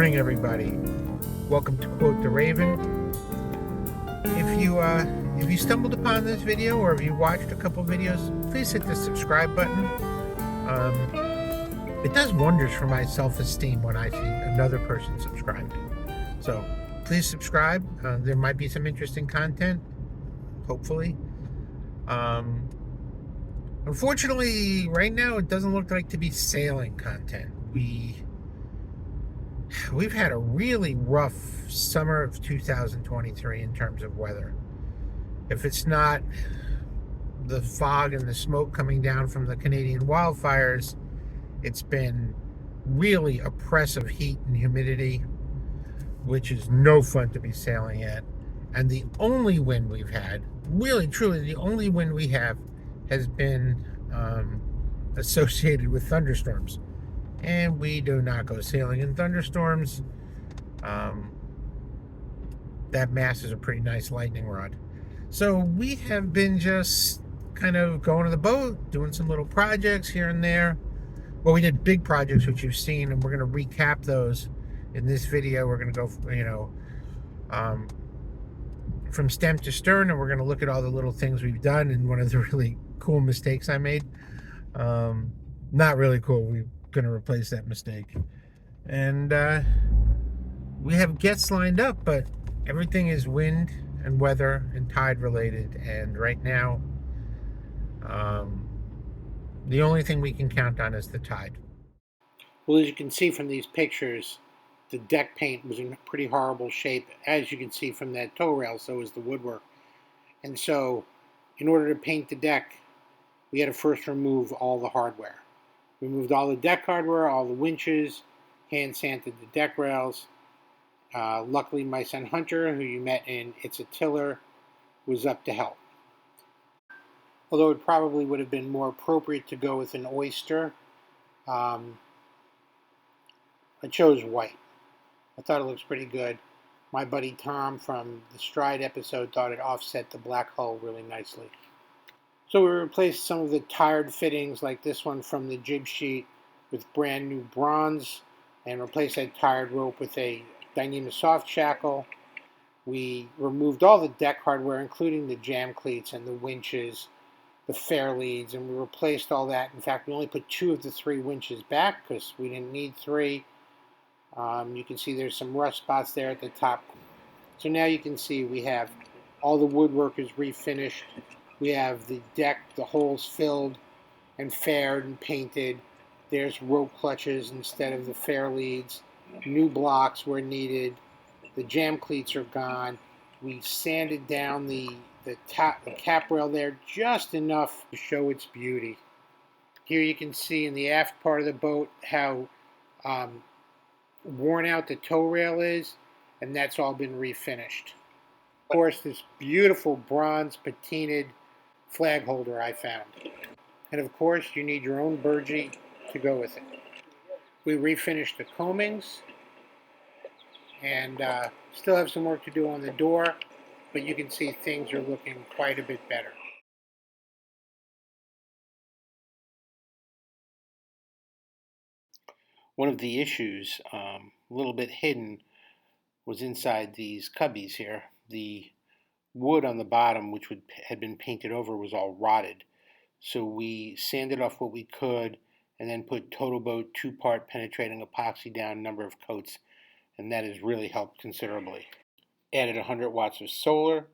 morning, everybody. Welcome to Quote the Raven. If you stumbled upon this video or if you watched a couple videos, please hit the subscribe button. It does wonders for my self-esteem when I see another person subscribing. So please subscribe. There might be some interesting content, hopefully. Unfortunately, right now it doesn't look like to be sailing content. We've had a really rough summer of 2023 in terms of weather. If it's not the fog and the smoke coming down from the Canadian wildfires, it's been really oppressive heat and humidity, which is no fun to be sailing at. And the only wind we've had, really truly the only wind we have, has been associated with thunderstorms. And we do not go sailing in thunderstorms. That mast is a pretty nice lightning rod. So we have been just kind of going to the boat, doing some little projects here and there. Well, we did big projects, which you've seen, and we're going to recap those in this video. We're going to go, from stem to stern, and we're going to look at all the little things we've done and one of the really cool mistakes I made. Not really cool. We're going to replace that mistake. And we have guests lined up, but everything is wind and weather and tide related. And right now, the only thing we can count on is the tide. Well, as you can see from these pictures, the deck paint was in pretty horrible shape. As you can see from that tow rail, so is the woodwork. And so, in order to paint the deck, we had to first remove all the hardware. We removed all the deck hardware, all the winches, hand sanded the deck rails. Luckily, my son Hunter, who you met in It's a Tiller, was up to help. Although it probably would have been more appropriate to go with an oyster, I chose white. I thought it looks pretty good. My buddy Tom from the Stride episode thought it offset the black hull really nicely. So we replaced some of the tired fittings, like this one from the jib sheet, with brand new bronze, and replaced that tired rope with a Dyneema soft shackle. We removed all the deck hardware, including the jam cleats and the winches, the fair leads, and we replaced all that. In fact, we only put 2 of the 3 winches back because we didn't need 3. You can see there's some rust spots there at the top. So now you can see we have all the woodwork is refinished. We have the deck, the holes filled and faired and painted. There's rope clutches instead of the fair leads. New blocks were needed. The jam cleats are gone. We sanded down the cap rail there just enough to show its beauty. Here you can see in the aft part of the boat how worn out the tow rail is, and that's all been refinished. Of course, this beautiful bronze patinaed flag holder I found. And of course, you need your own burgee to go with it. We refinished the coamings and still have some work to do on the door, but you can see things are looking quite a bit better. One of the issues, a little bit hidden, was inside these cubbies here. The wood on the bottom, which had been painted over, was all rotted. So we sanded off what we could and then put Total Boat 2-part penetrating epoxy down a number of coats, and that has really helped considerably. Added 100 watts of solar,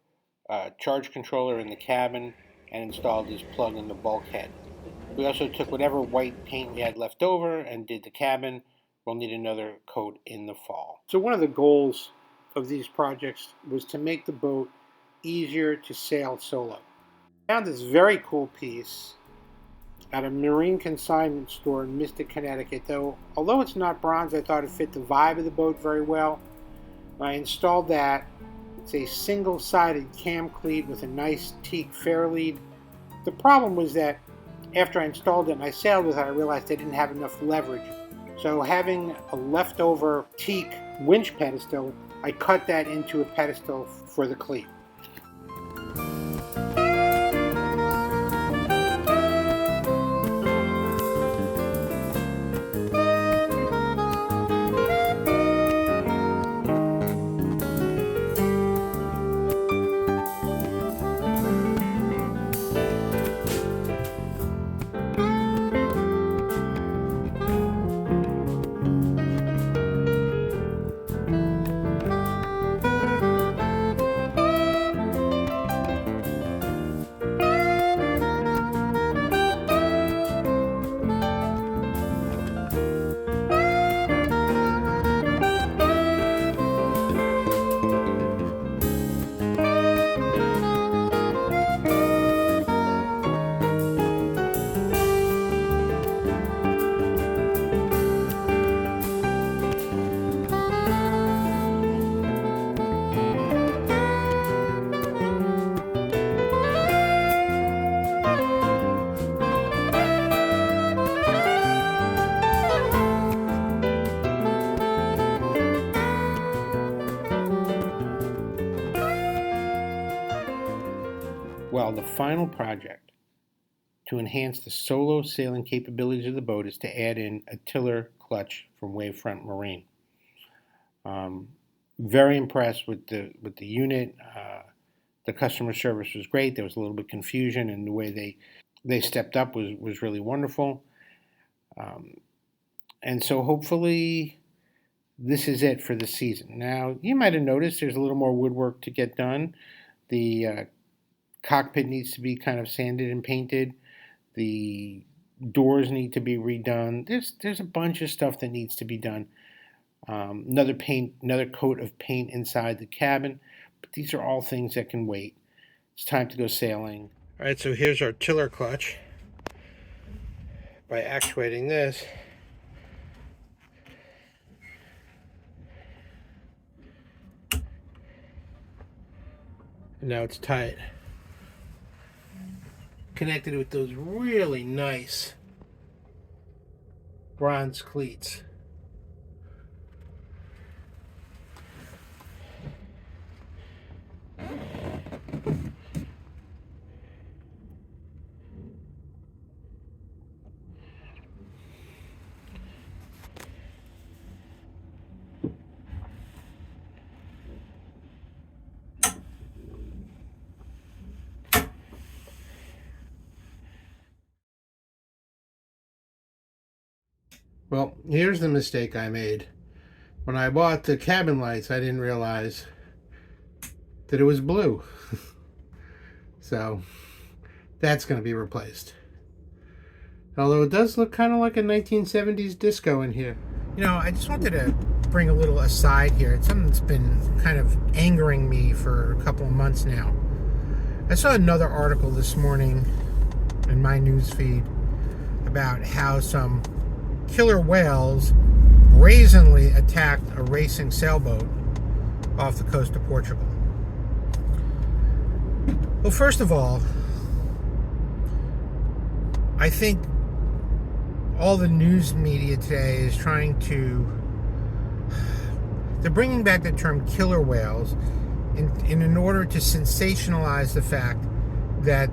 charge controller in the cabin, and installed this plug in the bulkhead. We also took whatever white paint we had left over and did the cabin. We'll need another coat in the fall. So one of the goals of these projects was to make the boat easier to sail solo. I found this very cool piece at a marine consignment store in Mystic, Connecticut. Although it's not bronze, I thought it fit the vibe of the boat very well. I installed that. It's a single-sided cam cleat with a nice teak fair lead. The problem was that after I installed it and I sailed with it, I realized I didn't have enough leverage. So having a leftover teak winch pedestal, I cut that into a pedestal for the cleat. Well, the final project to enhance the solo sailing capabilities of the boat is to add in a tiller clutch from Wavefront Marine. Very impressed with the unit. The customer service was great. There was a little bit of confusion, and the way they stepped up was really wonderful. And so hopefully this is it for the season. Now, you might have noticed there's a little more woodwork to get done. The cockpit needs to be kind of sanded and painted. The doors need to be redone. There's a bunch of stuff that needs to be done. Another coat of paint inside the cabin. But these are all things that can wait. It's time to go sailing. All right, so here's our tiller clutch. By actuating this, now it's tight. Connected with those really nice bronze cleats. Well, here's the mistake I made. When I bought the cabin lights, I didn't realize that it was blue. So that's going to be replaced. Although it does look kind of like a 1970s disco in here. You know, I just wanted to bring a little aside here. It's something that's been kind of angering me for a couple of months now. I saw another article this morning in my news feed about how some killer whales brazenly attacked a racing sailboat off the coast of Portugal. Well, first of all, I think all the news media today is trying to... They're bringing back the term killer whales in order to sensationalize the fact that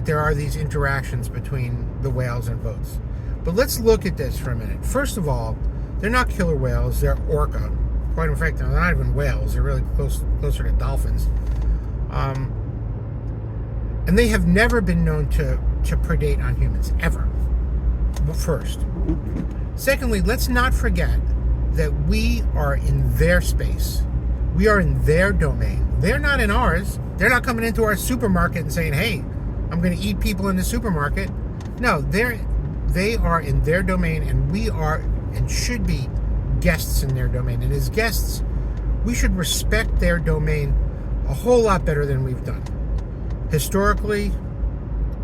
there are these interactions between the whales and boats. But let's look at this for a minute. First of all, they're not killer whales, they're orca. Quite in fact, they're not even whales, they're really closer to dolphins. And they have never been known to predate on humans, ever. First. Secondly, let's not forget that we are in their space. We are in their domain. They're not in ours. They're not coming into our supermarket and saying, hey, I'm going to eat people in the supermarket. No, they are in their domain, and we are and should be guests in their domain. And as guests, we should respect their domain a whole lot better than we've done. Historically,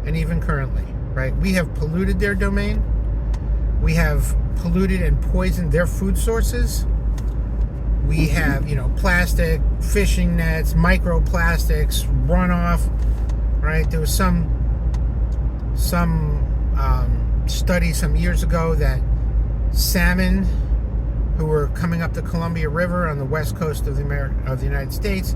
and even currently, right? We have polluted their domain. We have polluted and poisoned their food sources. We have, plastic, fishing nets, microplastics, runoff, right? There was some study some years ago that salmon who were coming up the Columbia River on the west coast of the United States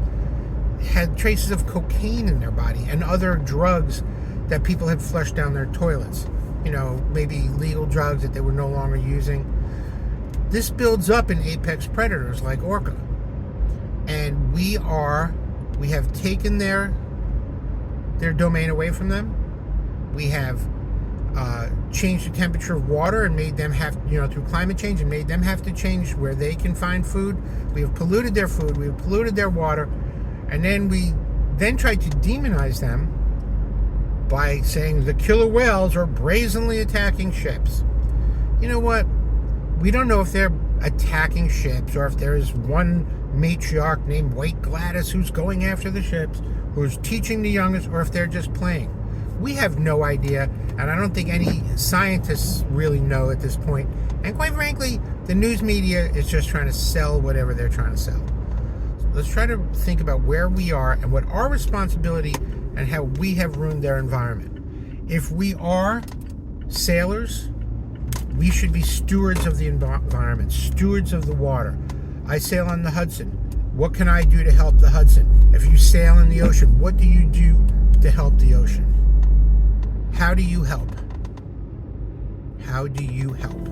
had traces of cocaine in their body and other drugs that people had flushed down their toilets. Maybe legal drugs that they were no longer using. This builds up in apex predators like orca. And we have taken their domain away from them. We have changed the temperature of water and made them have, through climate change, and made them have to change where they can find food. We have polluted their food. We have polluted their water. And then we tried to demonize them by saying the killer whales are brazenly attacking ships. You know what? We don't know if they're attacking ships or if there's one matriarch named White Gladys who's going after the ships, who's teaching the youngest, or if they're just playing. We have no idea, and I don't think any scientists really know at this point. And quite frankly, the news media is just trying to sell whatever they're trying to sell. So let's try to think about where we are and what our responsibility and how we have ruined their environment. If we are sailors, we should be stewards of the environment, stewards of the water. I sail on the Hudson. What can I do to help the Hudson? If you sail in the ocean, what do you do to help the ocean. How do you help? How do you help?